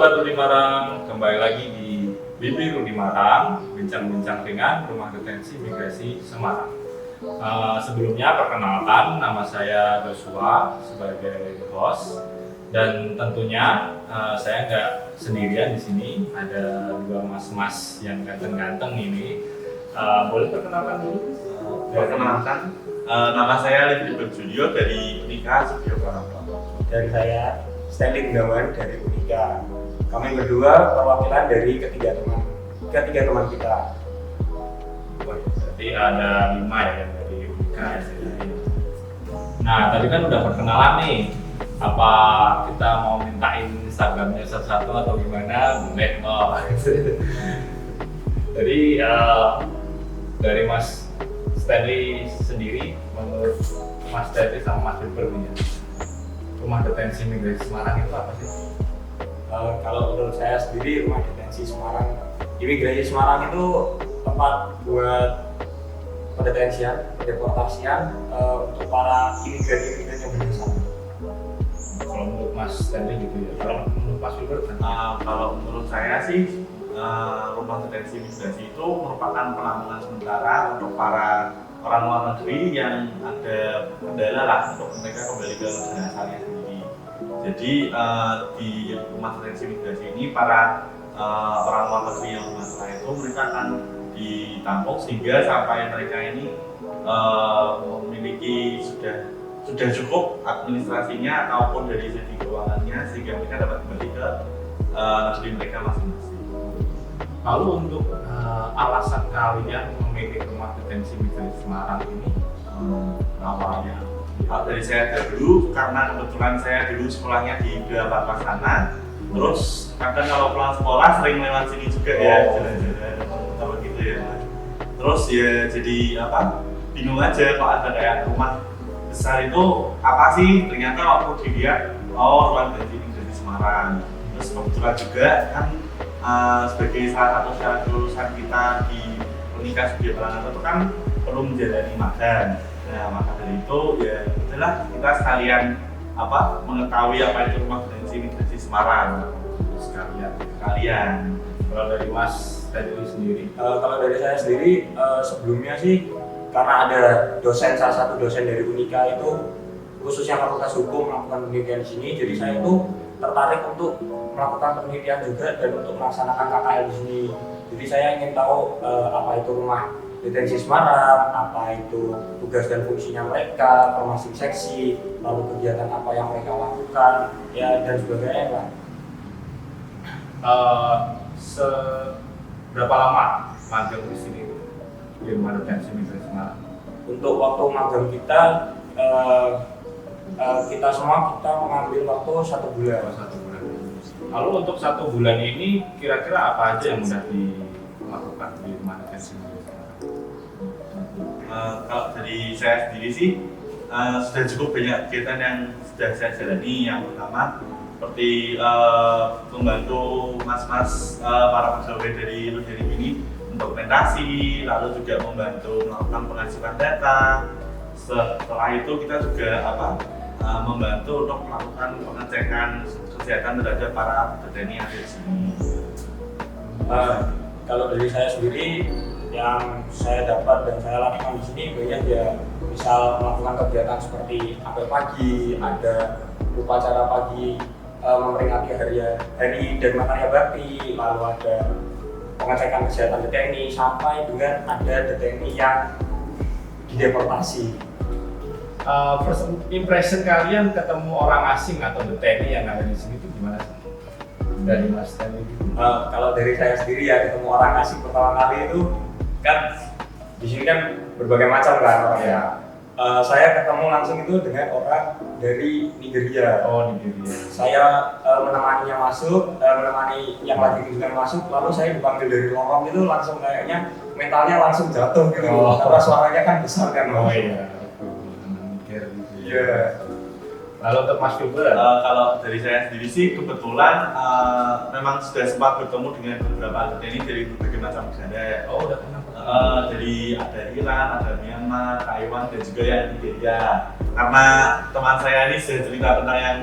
Sobat Unimarang, kembali lagi di Bibir Unimarang, bincang-bincang dengan Rumah Detensi Migrasi Semarang. Sebelumnya perkenalkan, nama saya Joshua sebagai host, dan tentunya saya nggak sendirian di sini. Ada dua mas-mas yang ganteng-ganteng ini. Boleh perkenalkan dulu? Perkenalkan, nama saya Livy Berjulio dari Unika Studio Pranata. Dan saya Stanley Gunawan dari Unika. Kami berdua perwakilan dari ketiga teman kita. Berarti ada 5 ya yang dari Unika. Nah, tadi kan udah perkenalan nih. Apa kita mau mintain Instagramnya satu-satu atau gimana? Boleh. Jadi dari Mas Stanley sendiri, menurut Mas Stanley sama Mas Wilber nih ya, Rumah Detensi Migrasi Semarang itu apa sih? Kalau menurut saya sendiri, Rumah Detensi Semarang, Imigrasi Semarang itu tempat buat pendetensian, pendeportasian untuk para imigran-imigran yang bersama. Kalau menurut Mas Stanley gitu ya. Kalau menurut Mas Wilber kan? Kalau menurut saya sih, rumah detensi migrasi itu merupakan penampungan sementara untuk para orang luar negeri yang ada kendala lah untuk mereka kembali ke negara asalnya sendiri. Jadi di rumah detensi migrasi ini para orang luar negeri yang bermasalah itu mereka akan ditampung sehingga sampai mereka ini memiliki sudah cukup administrasinya ataupun dari segi keuangannya sehingga mereka dapat kembali ke negeri mereka masing-masing. Lalu untuk alasan kalian memilih Rumah Detensi Migrasi Semarang ini awalnya? Kalau dari saya dulu, karena kebetulan saya dulu sekolahnya di Geraha Pasana, terus kadang kalau pulang sekolah sering lewat sini juga ya, jalan-jalan atau gitu ya. Terus ya jadi bingung aja kalau ada kayak rumah besar itu apa sih? Ternyata waktu dilihat, Rumah Detensi Migrasi Semarang. Terus kebetulan juga kan sebagai salah satu syarat lulusan kita di Unika Studio Pranata itu kan perlu menjalani magang. Nah, maka dari itu ya itulah kita sekalian mengetahui apa itu Rumah Detensi Migrasi Semarang. Sekalian. Kalau dari Mas Stanley sendiri? Kalau dari saya sendiri, sebelumnya sih karena ada salah satu dosen dari Unika itu khususnya Fakultas Hukum melakukan penelitian di sini, jadi saya itu tertarik untuk melakukan penelitian juga dan untuk melaksanakan KKL di sini. Jadi saya ingin tahu apa itu Rumah Detensi Semarang, apa itu tugas dan fungsinya mereka, termasuk seksi, lalu kegiatan apa yang mereka lakukan, ya dan sebagainya lah. Berapa lama magang di sini di Rumah Detensi Migrasi Semarang? Untuk waktu magang kita kita mengambil waktu 1 bulan. 1 bulan. Lalu untuk 1 bulan ini kira-kira apa aja yang sudah dilakukan di Rumah Detensi Migrasi Semarang? Kalau dari saya sendiri sih sudah cukup banyak kegiatan yang sudah saya jalani. Yang pertama seperti membantu mas-mas para pegawai dari Luderi ini untuk dokumentasi, lalu juga membantu melakukan pengasuhan data. Setelah itu kita juga membantu untuk melakukan pengecekan kesehatan terhadap para petani yang ada di sini. Kalau dari saya sendiri yang saya dapat dan saya lakukan di sini banyak ya, misal melakukan kegiatan seperti apel pagi, ada upacara pagi memperingati hari Dharma Karya Bakti, lalu ada pengecekan kesehatan deteni sampai dengan ada deteni yang dideportasi. First impression kalian ketemu orang asing atau deteni yang ada di sini itu gimana sih? Dari Mas Stanley? Kalau dari saya sendiri ya, ketemu orang asing pertama kali itu kan di sini kan berbagai macam kan orangnya. Saya ketemu langsung itu dengan orang dari Nigeria. Oh, Nigeria. Saya menemaninya masuk, menemani yang lagi kunjungan masuk, lalu saya dipanggil dari lorong itu langsung kayaknya mentalnya langsung jatuh gitu. Karena suaranya kan besar kan. Oh iya. Iya. Lalu untuk Mas Wilber? Kalau dari saya sendiri sih kebetulan memang sudah sempat bertemu dengan beberapa deteni dari berbagai macam negara. Oh, udah pernah. Dari ada Iran, ada Myanmar, Taiwan, dan juga yang Nigeria. Karena teman saya ini sudah cerita tentang yang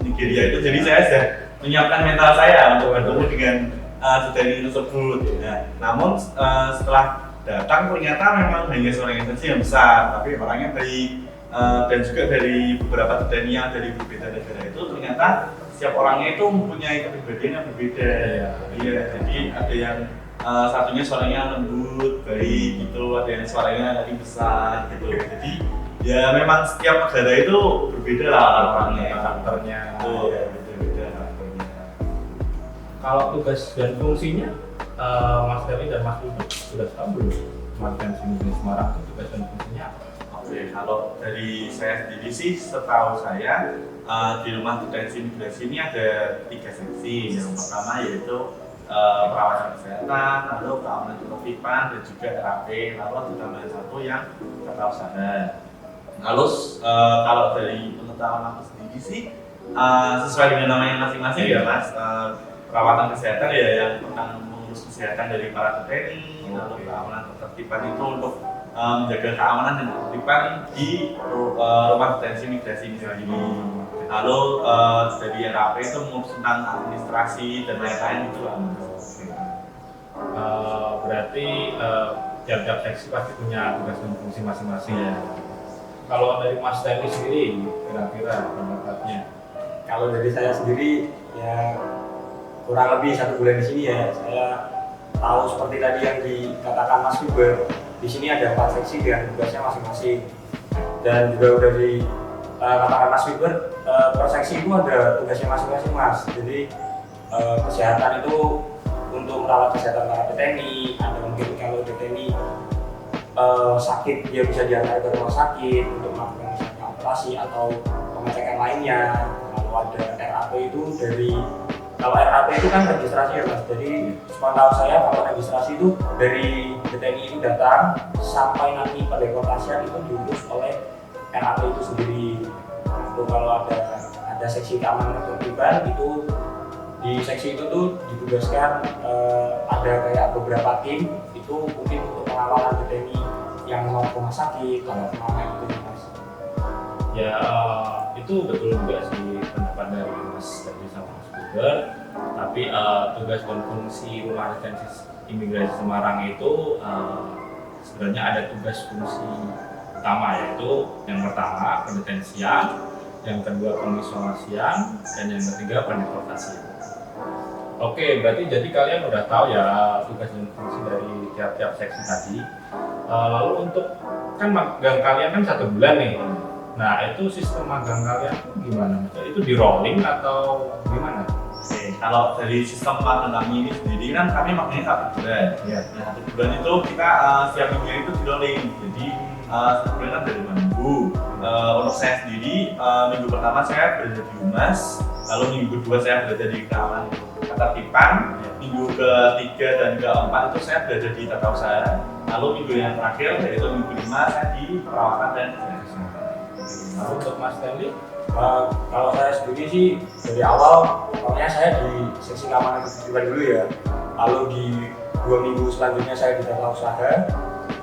Nigeria itu, jadi saya sudah menyiapkan mental saya untuk bertemu dengan Duteni tersebut. Ya. Namun setelah datang ternyata memang hanya seorang intensi yang besar, tapi orangnya baik. Dan juga dari beberapa Duteni yang dari berbeda negara itu ternyata setiap orangnya itu mempunyai kepribadian yang berbeda. Iya, jadi ada yang satunya suaranya lembut, baik gitu, ada yang suaranya lagi besar gitu. Jadi ya memang setiap negara itu berbeda lah orangnya, karakternya. Iya, beda-beda karakternya. Kalau tugas dan fungsinya, Mas Ferry dan Mas Ibu sudah tahu belum? Smart Dance Imigrasi Semarang itu tugas dan fungsinya apa? Oke, kalau dari saya sendiri sih, setahu saya di rumah detensi imigrasi ini ada 3 seksi. Yang pertama yaitu perawatan kesehatan, lalu keamanan ketertiban, dan juga RAP, lalu ada tambahan satu yang tata usaha. Lalu kalau dari pengetahuan aku sendiri sih, sesuai dengan namanya masing-masing ya Mas, perawatan kesehatan ya yang tentang mengurus kesehatan dari para Duteni, lalu keamanan ketertiban itu untuk menjaga keamanan dan ketertiban di rumah detensi imigrasi ini sendiri. Lalu dari RAP itu mengurus tentang administrasi dan lain-lain itu lah. Berarti tiap-tiap seksi pasti punya tugas dan fungsi masing-masing ya. Kalau dari Mas Ferry sendiri, kira-kira pendapatnya? Kalau dari saya sendiri ya kurang lebih 1 bulan di sini ya, saya tahu seperti tadi yang dikatakan Mas Fiber, di sini ada 4 seksi dengan tugasnya masing-masing. Dan juga udah dikatakan Mas Fiber, per seksi itu ada tugasnya masing-masing Mas. Jadi kesehatan itu untuk merawat kesehatan para Duteni, ada mungkin kalau Duteni sakit dia bisa diantar ke rumah sakit untuk melakukan misalnya operasi atau pengecekan lainnya. Lalu ada RAP itu dari, kalau RAP itu kan registrasi ya Mas, jadi sepengetahuan saya kalau registrasi itu dari Duteni itu datang sampai nanti pendeportasian itu diurus oleh RAP itu sendiri. Lalu kalau ada seksi keamanan ketertiban itu, di seksi itu tuh ditugaskan ada kayak beberapa tim itu mungkin untuk pengawalan Duteni yang mau ke rumah sakit kalau kemana itu Mas. Ya itu betul juga sih pendapat dari Mas Ferry sama Mas Fiber. Tapi tugas dan fungsi rumah detensi imigrasi Semarang itu sebenarnya ada tugas fungsi utama, yaitu yang pertama pendetensian, yang kedua pengisolasian, dan yang ketiga pendeportasian. Oke, berarti jadi kalian udah tahu ya tugas dan fungsi dari tiap-tiap seksi tadi. Lalu untuk kan magang kalian kan 1 bulan nih. Nah itu sistem magang kalian gimana? Itu di rolling atau gimana? Oke, kalau dari sistem magang kami ini sendiri kan kami magangnya 1 bulan. Ya. Nah, 1 bulan itu kita setiap minggunya itu di rolling. Jadi 1 bulan kan dari 5 minggu. Untuk saya sendiri minggu pertama saya berada di Humas, lalu minggu kedua saya berada di keamanan ketertiban, minggu ketiga dan keempat itu saya berada di tata usaha, lalu minggu yang terakhir yaitu minggu 5 saya di perawatan dan kesehatan. Lalu untuk Mas Ferry? Kalau saya sendiri sih dari awal pokoknya saya di seksi keamanan ketertiban dulu ya, lalu di 2 minggu selanjutnya saya di tata usaha,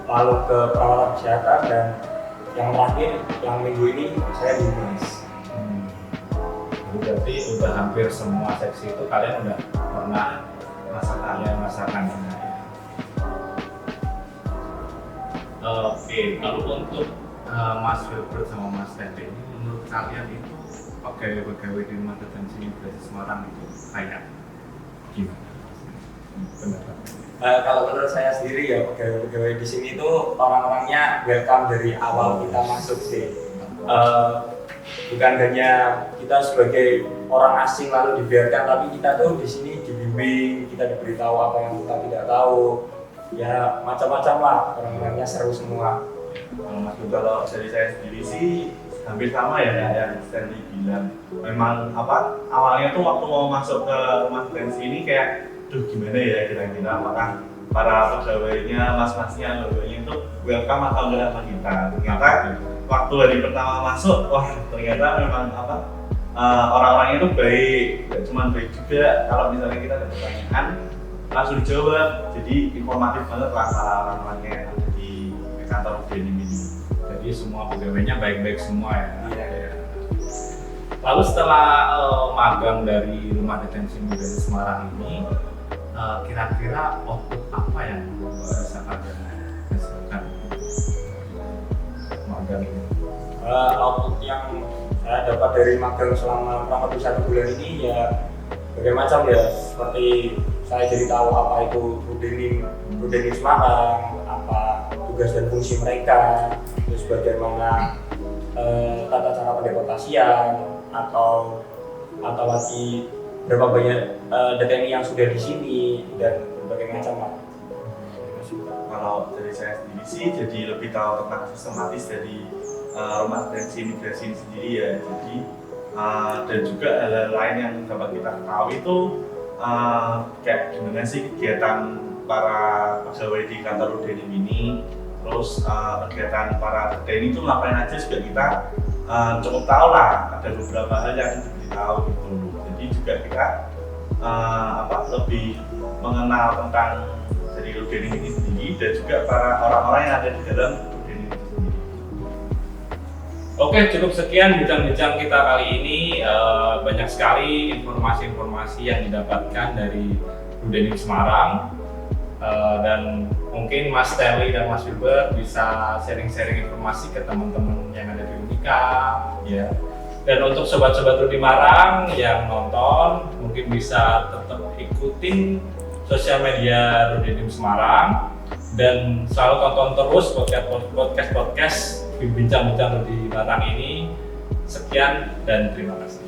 lalu ke perawatan kesehatan, dan yang terakhir yang minggu ini saya di Humas. Jadi berarti udah hampir semua seksi itu kalian udah pernah merasakan. Oke, lalu untuk Mas Wilbert sama Mas Ferry, menurut kalian itu pegawai di rumah detensi imigrasi Semarang itu kayak gimana? Pendapat? Kalau menurut saya sendiri ya, pegawai di sini tuh orang-orangnya welcome dari awal kita masuk sih. Bukan hanya kita sebagai orang asing lalu dibiarkan, tapi kita tuh di sini dibimbing, kita diberitahu apa yang kita tidak tahu. Ya macam-macam lah, orang-orangnya seru semua. Kalau dari saya sendiri sih hampir sama ya yang Stanley bilang. Memang awalnya tuh waktu mau masuk ke rumah detensi ini kayak gimana ya kira-kira apakah para pegawainya, mas-masnya, logonya itu welcome atau enggak sama kita. Ternyata waktu hari pertama masuk, wah ternyata memang orang-orangnya itu baik, gak cuma baik juga. Kalau misalnya kita ada pertanyaan langsung dijawab, jadi informatif banget lah para orang-orangnya yang ada di kantor denim ini. Jadi semua pegawainya baik-baik semua ya. Iya. Lalu setelah magang dari Rumah Detensi Migrasi Semarang ini, kira-kira output apa yang bisa kalian hasilkan magang ini? Output yang saya dapat dari magang selama kurang lebih 1 bulan ini ya berbagai macam ya, seperti saya jadi tahu apa itu Rudenim Semarang, apa tugas dan fungsi mereka, terus bagaimana tata cara pendeportasian atau lagi berapa banyak DTNI yang sudah di sini dan berbagai macam lah. Kalau dari saya sendiri sih jadi lebih tahu tentang sistematis dari Rumah Detensi Migrasi ini sendiri ya. Jadi dan juga hal-hal lain yang dapat kita ketahui itu kayak gimana sih kegiatan para pegawai di kantor Rudenim ini, terus kegiatan para DTNI itu ngapain aja juga kita cukup tahu lah. Ada beberapa hal yang harus diberitahu gitu. Jadi juga kita lebih mengenal tentang dari Rudenim ini sendiri dan juga para orang-orang yang ada di dalam Rudenim itu sendiri. Oke, cukup sekian bincang-bincang kita kali ini. Banyak sekali informasi-informasi yang didapatkan dari Rudenim Semarang. Dan mungkin Mas Sterli dan Mas Wilbert bisa sharing-sharing informasi ke teman-teman yang ada di Unika, ya. Dan untuk sobat-sobat Rudenim Semarang yang nonton, mungkin bisa tetap ikutin sosial media Rudenim Semarang dan selalu tonton terus podcast bincang-bincang Rudenim Semarang ini. Sekian dan terima kasih.